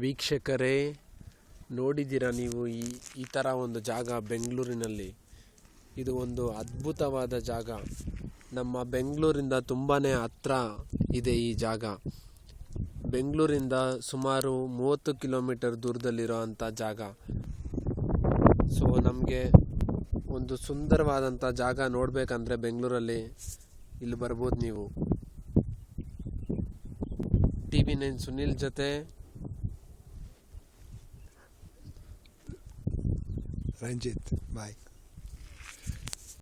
ವೀಕ್ಷಕರೇ, ನೋಡಿದ್ದೀರಾ ನೀವು ಈ ಥರ ಒಂದು ಜಾಗ ಬೆಂಗಳೂರಿನಲ್ಲಿ. ಇದು ಒಂದು ಅದ್ಭುತವಾದ ಜಾಗ. ನಮ್ಮ ಬೆಂಗಳೂರಿಂದ ತುಂಬಾ ಹತ್ರ ಇದೆ ಈ ಜಾಗ. ಬೆಂಗಳೂರಿಂದ ಸುಮಾರು 30 ಕಿಲೋಮೀಟರ್ ದೂರದಲ್ಲಿರೋ ಅಂಥ ಜಾಗ. ಸೊ ನಮಗೆ ಒಂದು ಸುಂದರವಾದಂಥ ಜಾಗ ನೋಡಬೇಕಂದ್ರೆ ಬೆಂಗಳೂರಲ್ಲಿ ಇಲ್ಲಿ ಬರ್ಬೋದು ನೀವು. TV9 ಸುನಿಲ್ ಜೊತೆ ರಂಜಿತ್. ಬಾಯ್.